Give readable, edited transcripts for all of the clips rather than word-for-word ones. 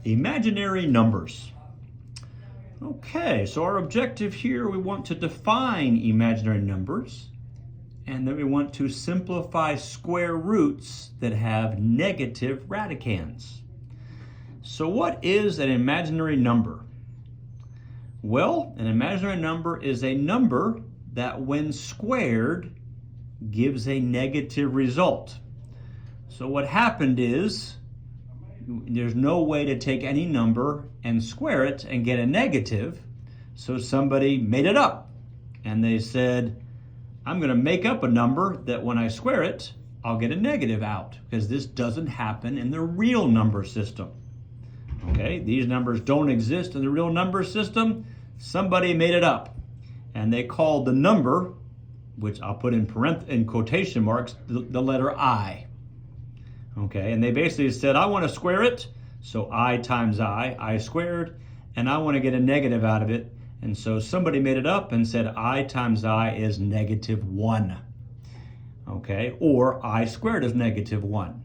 Imaginary numbers. Okay, so our objective here, we want to define imaginary numbers, and then we want to simplify square roots that have negative radicands. So what is an imaginary number? Well, an imaginary number is a number that when squared gives a negative result. So what happened is, there's no way to take any number and square it and get a negative, so somebody made it up. And they said, I'm going to make up a number that when I square it, I'll get a negative out, because this doesn't happen in the real number system. Okay, these numbers don't exist in the real number system. Somebody made it up, and they called the number, which I'll put in quotation marks, the letter I. Okay, and they basically said, I want to square it, so I times I squared, and I want to get a negative out of it. And so somebody made it up and said I times I is -1. Okay, or I squared is -1.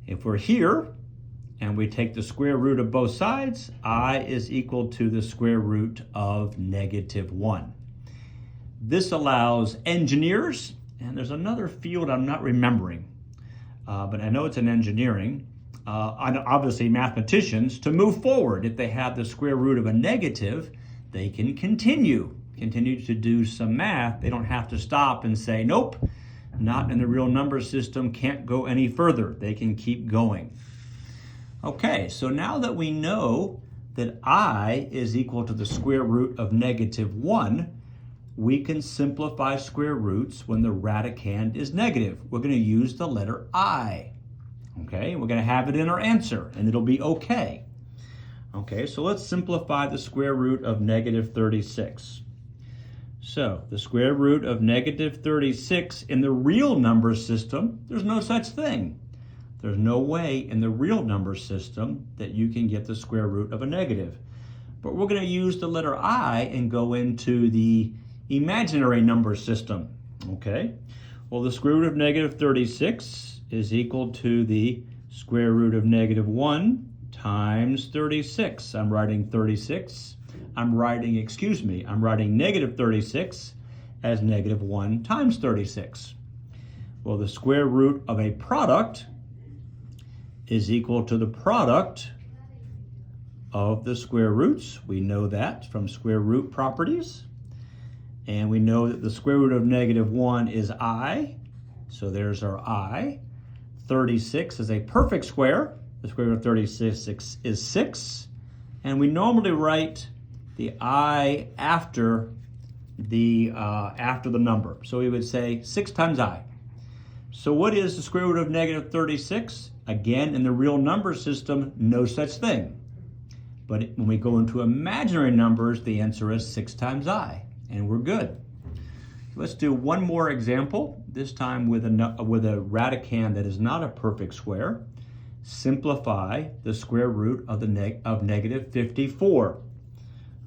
If we're here and we take the square root of both sides, I is equal to the square root of -1. This allows engineers, and there's another field I'm not remembering, but I know it's in engineering, and obviously mathematicians, to move forward. If they have the square root of a negative, they can continue to do some math. They don't have to stop and say, nope, not in the real number system, can't go any further. They can keep going. Okay, so now that we know that I is equal to the square root of -1, we can simplify square roots when the radicand is negative. We're going to use the letter I. Okay, we're going to have it in our answer, and it'll be okay. Okay, so let's simplify the square root of -36. So the square root of -36 in the real number system, there's no such thing. There's no way in the real number system that you can get the square root of a negative. But we're going to use the letter I and go into the imaginary number system. Okay, well, the square root of -36 is equal to the square root of -1 times 36. I'm writing -36 as -1 times 36. Well, the square root of a product is equal to the product of the square roots. We know that from square root properties. And we know that the square root of -1 is I. So there's our I. 36 is a perfect square. The square root of 36 is 6. And we normally write the I after the number. So we would say 6 times I. So what is the square root of -36? Again, in the real number system, no such thing. But when we go into imaginary numbers, the answer is 6 times I, and we're good. Let's do one more example, this time with a radicand that is not a perfect square. Simplify the square root of -54.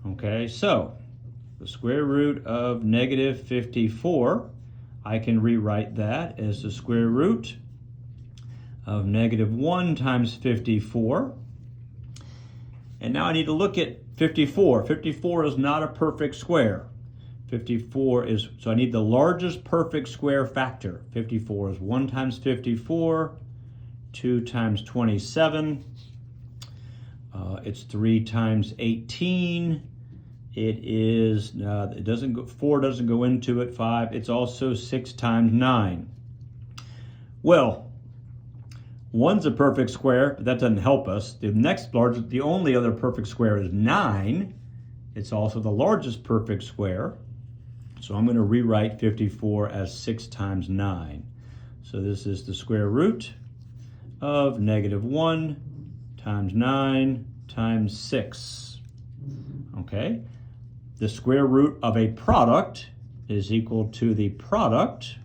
Okay, so the square root of -54, I can rewrite that as the square root of -1 times 54. And now I need to look at 54. 54 is not a perfect square. 54 is, so I need the largest perfect square factor. 54 is 1 times 54, 2 times 27. It's 3 times 18. It is, it doesn't go, 4 doesn't go into it, 5. It's also 6 times 9. Well, 1's a perfect square, but that doesn't help us. The only other perfect square is 9. It's also the largest perfect square. So I'm going to rewrite 54 as 6 times 9. So this is the square root of -1 times 9 times 6. Okay. The square root of a product is equal to the product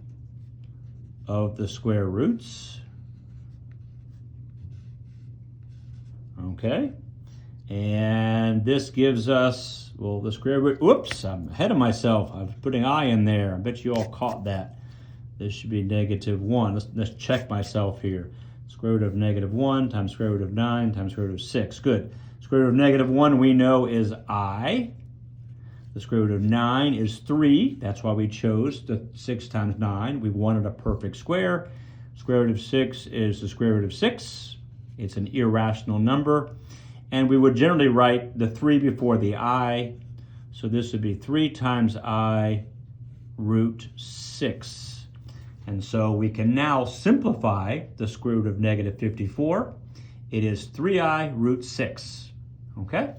of the square roots. Okay, and this gives us, well, the square root, whoops, I'm ahead of myself. I was putting I in there. I bet you all caught that. This should be -1. Let's check myself here. Square root of -1 times square root of 9 times square root of 6. Good. Square root of -1 we know is I. The square root of 9 is 3. That's why we chose the 6 times 9. We wanted a perfect square. Square root of 6 is the square root of 6. It's an irrational number. And we would generally write the 3 before the I. So this would be 3 times I root 6. And so we can now simplify the square root of -54. It is 3i root 6. Okay?